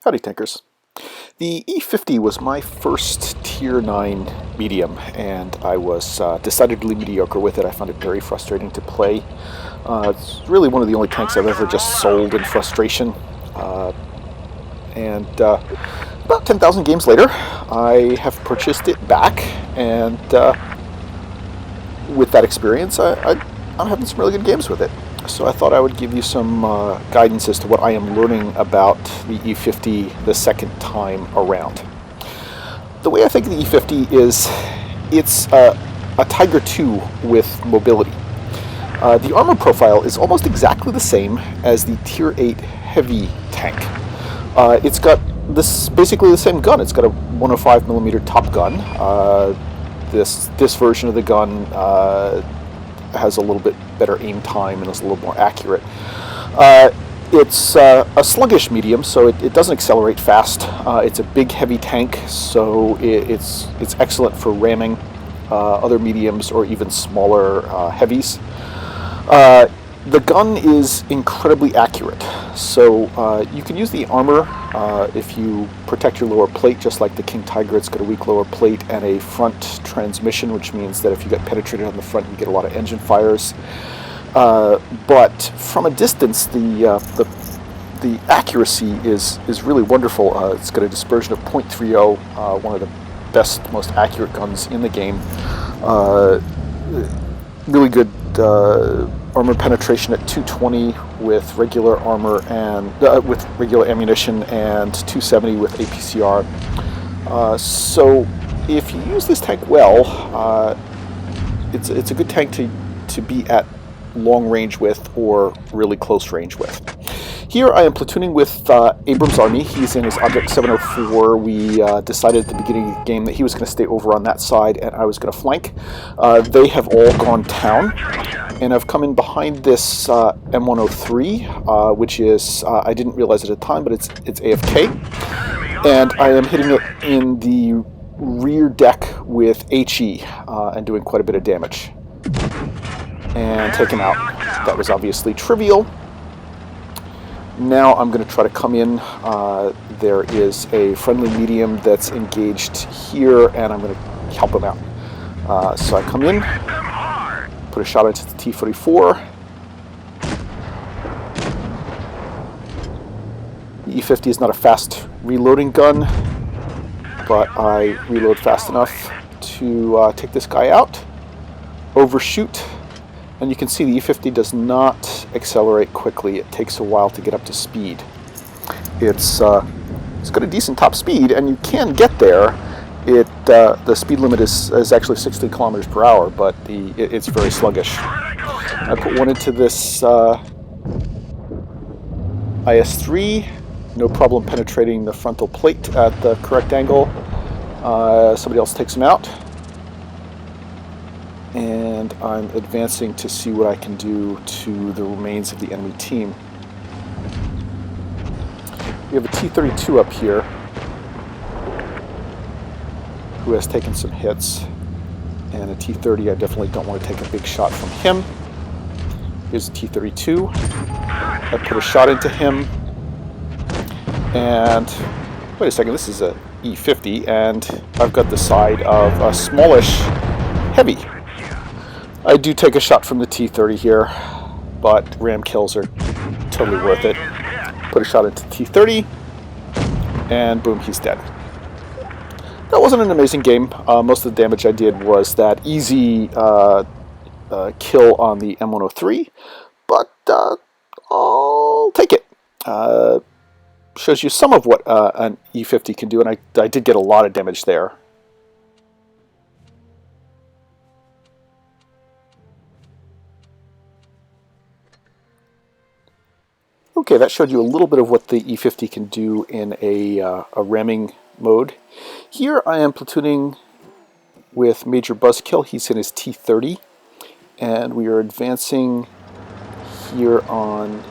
Howdy Tinkers. The E50 was my first Tier 9 medium, and I was decidedly mediocre with it. I found it very frustrating to play. It's really one of the only tanks I've ever just sold in frustration. About 10,000 games later, I have purchased it back, and with that experience, I'm having some really good games with it. So I thought I would give you some guidance as to what I am learning about the E50 the second time around. The way I think of the E50 is it's a Tiger II with mobility. The armor profile is almost exactly the same as the Tier 8 heavy tank. It's got basically the same gun. It's got a 105mm top gun. This version of the gun has a little bit better aim time and is a little more accurate. It's a sluggish medium, so it doesn't accelerate fast. It's a big, heavy tank, so it's excellent for ramming other mediums or even smaller heavies. The gun is incredibly accurate, so you can use the armor if you protect your lower plate, just like the King Tiger. It's got a weak lower plate and a front transmission, which means that if you get penetrated on the front, you get a lot of engine fires. But from a distance, the accuracy is really wonderful. It's got a dispersion of 0.30, one of the best, most accurate guns in the game. Really good armor penetration at 220 with regular armor and with regular ammunition, and 270 with APCR. So if you use this tank well, it's a good tank to be at long range with or really close range with. Here I am platooning with Abrams' Army. He's in his Object 704. We decided at the beginning of the game that he was going to stay over on that side and I was going to flank. They have all gone down, and I've come in behind this M103, which is, I didn't realize at the time, but it's AFK. And I am hitting it in the rear deck with HE and doing quite a bit of damage. And take him out. That was obviously trivial. Now I'm going to try to come in. There is a friendly medium that's engaged here, and I'm going to help him out. So I come in, put a shot into the T-44. The E50 is not a fast reloading gun, but I reload fast enough to take this guy out, overshoot. And you can see the E50 does not accelerate quickly. It takes a while to get up to speed. It's got a decent top speed, and you can get there. The speed limit is actually 60 kilometers per hour, but it's very sluggish. I put one into this IS-3. No problem penetrating the frontal plate at the correct angle. Somebody else takes him out. And I'm advancing to see what I can do to the remains of the enemy team. We have a T-32 up here who has taken some hits, and a T-30, I definitely don't want to take a big shot from him. Here's a T-32. I put a shot into him, and wait a second, this is a E50, and I've got the side of a smallish heavy. I do take a shot from the T-30 here, but ram kills are totally worth it. Put a shot into T-30, and boom, he's dead. That wasn't an amazing game. Most of the damage I did was that easy kill on the M103, but I'll take it. Shows you some of what an E50 can do, and I did get a lot of damage there. Okay, that showed you a little bit of what the E50 can do in a ramming mode. Here I am platooning with Major Buzzkill. He's in his T-30, and we are advancing here on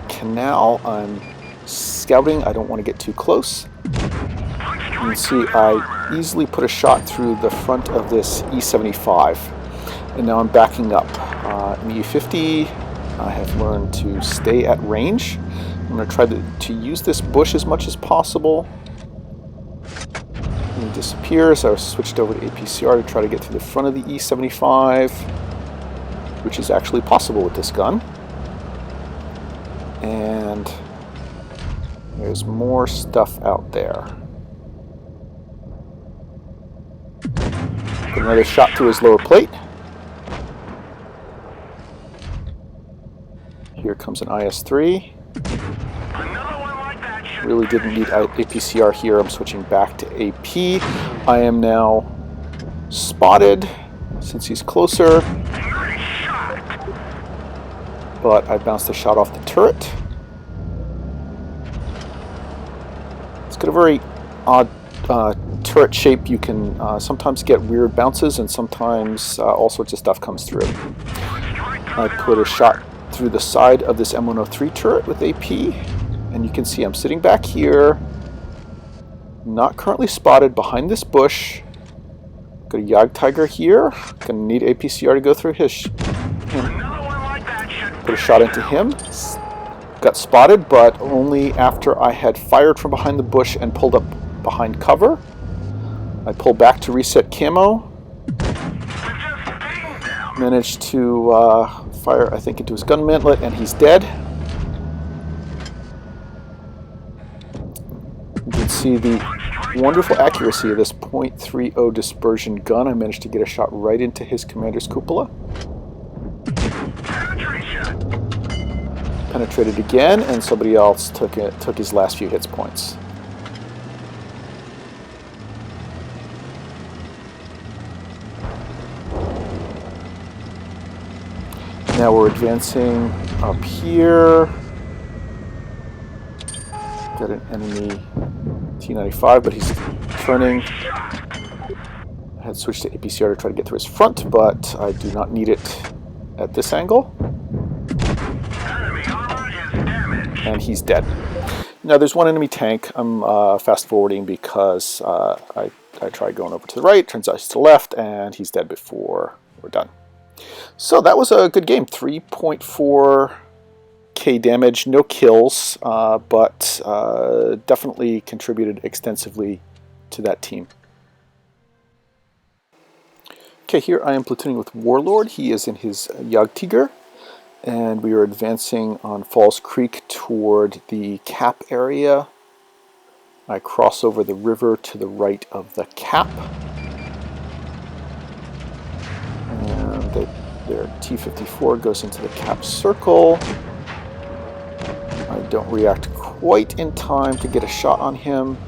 Canal. I'm scouting. I don't want to get too close. You can see I easily put a shot through the front of this E-75, and now I'm backing up. In the E-50, I have learned to stay at range. I'm going to try to use this bush as much as possible. And he disappears. I switched over to APCR to try to get to the front of the E75, which is actually possible with this gun. And there's more stuff out there. Put another shot through his lower plate. Here comes an IS-3. Really didn't need APCR here. I'm switching back to AP. I am now spotted since he's closer. But I bounced a shot off the turret. It's got a very odd turret shape. You can sometimes get weird bounces, and sometimes all sorts of stuff comes through. I put a shot through the side of this M103 turret with AP, and you can see I'm sitting back here, not currently spotted behind this bush. Got a Yag Tiger here. Gonna need APCR to go through him. Put a shot into him. Got spotted, but only after I had fired from behind the bush and pulled up behind cover. I pull back to reset camo. Managed to fire, I think, into his gun mantlet, and he's dead. You can see the wonderful accuracy of this .30 dispersion gun. I managed to get a shot right into his commander's cupola. Penetrated again, and somebody else took his last few hits points. Now we're advancing up here. Got an enemy T-95, but he's turning. I had switched to APCR to try to get through his front, but I do not need it at this angle. And he's dead. Now there's one enemy tank. I'm fast forwarding because I tried going over to the right, turns out he's to the left, and he's dead before we're done. So that was a good game. 3.4k damage, no kills, but definitely contributed extensively to that team. Okay, here I am platooning with Warlord. He is in his Yag Tiger, and we are advancing on Falls Creek toward the cap area. I cross over the river to the right of the cap. Their T-54 goes into the cap circle. I don't react quite in time to get a shot on him,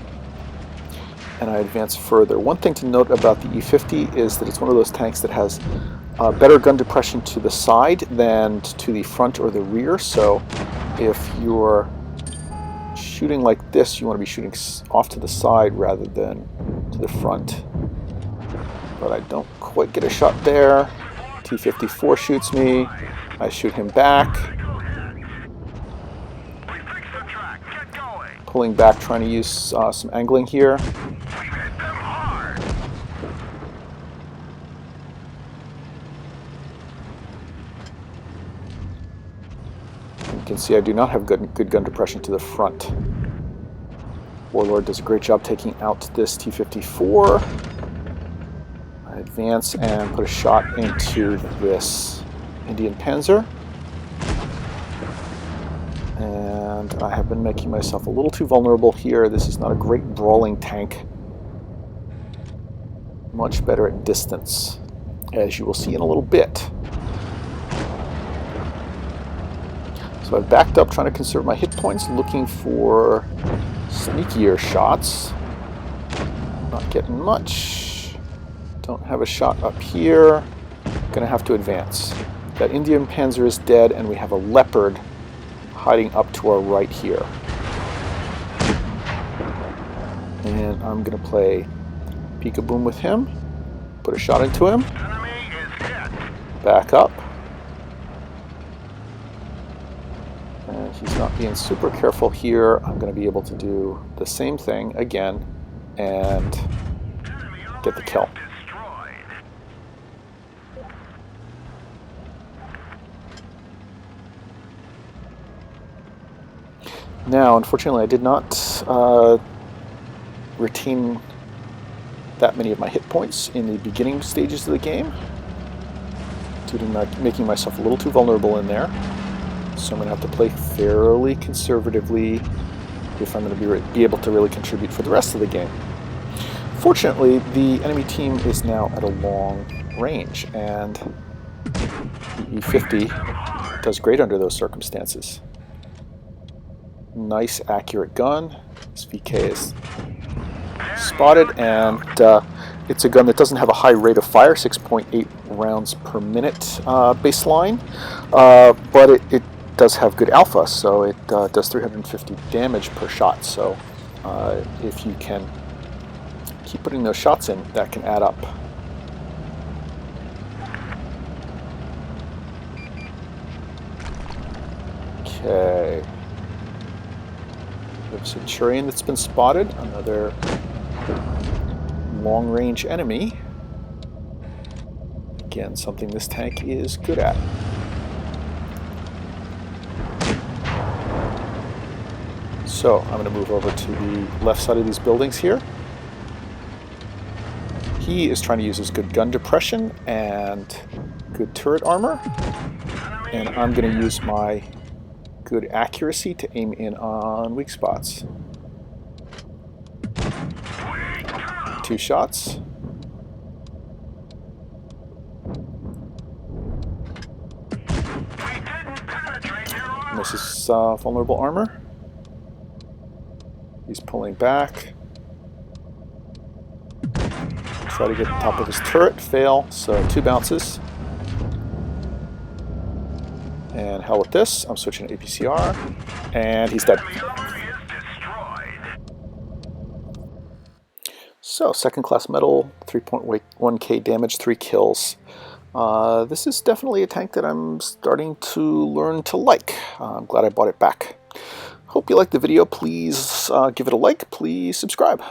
and I advance further. One thing to note about the E-50 is that it's one of those tanks that has better gun depression to the side than to the front or the rear, so if you're shooting like this, you want to be shooting off to the side rather than to the front. But I don't quite get a shot there. T-54 shoots me. I shoot him back. Pulling back, trying to use some angling here. You can see I do not have good gun depression to the front. Warlord does a great job taking out this T-54. Advance and put a shot into this Indian Panzer. And I have been making myself a little too vulnerable here. This is not a great brawling tank. Much better at distance, as you will see in a little bit. So I've backed up trying to conserve my hit points, looking for sneakier shots. Not getting much. Don't have a shot up here. Gonna have to advance. That Indian Panzer is dead, and we have a Leopard hiding up to our right here. And I'm gonna play peek-a-boom with him. Put a shot into him. Back up. And he's not being super careful here. I'm gonna be able to do the same thing again and get the kill. Now, unfortunately, I did not retain that many of my hit points in the beginning stages of the game, due to making myself a little too vulnerable in there. So I'm going to have to play fairly conservatively if I'm going to be able to really contribute for the rest of the game. Fortunately, the enemy team is now at a long range, and the E50 does great under those circumstances. Nice, accurate gun. This VK is spotted, and it's a gun that doesn't have a high rate of fire, 6.8 rounds per minute baseline, but it does have good alpha, so it does 350 damage per shot. So if you can keep putting those shots in, that can add up. Okay. We have a Centurion that's been spotted, another long-range enemy. Again, something this tank is good at. So I'm going to move over to the left side of these buildings here. He is trying to use his good gun depression and good turret armor, and I'm going to use my good accuracy to aim in on weak spots. 2 shots. Misses vulnerable armor. He's pulling back. Try to get the top of his turret, fail, so 2 bounces. And hell with this, I'm switching to APCR, and he's dead. So, second class medal, 3.1k damage, 3 kills. This is definitely a tank that I'm starting to learn to like. I'm glad I bought it back. Hope you liked the video. Please give it a like. Please subscribe.